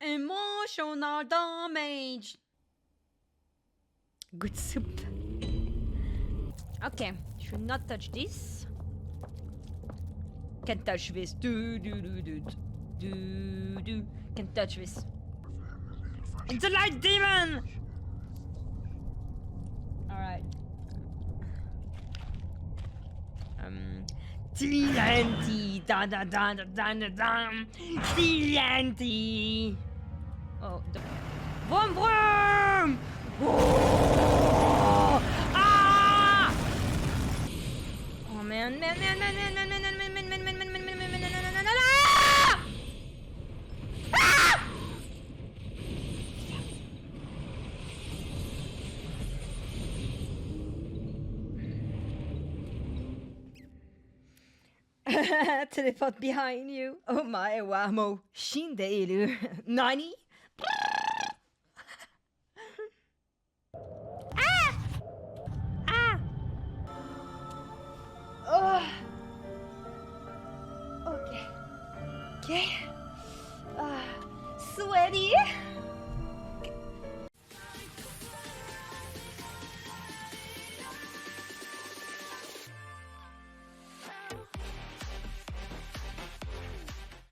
Emotional damage. Good soup. Okay, should not touch this. Can't touch this. Do. Can't touch this. It's a light demon! Alright. TNT! TNT! Oh, vroom vroom! Oh! Ah! Oh man, man. Teleport behind you. Oh my, wa mo shindeiru. Nani? Oh. Okay. Sweaty.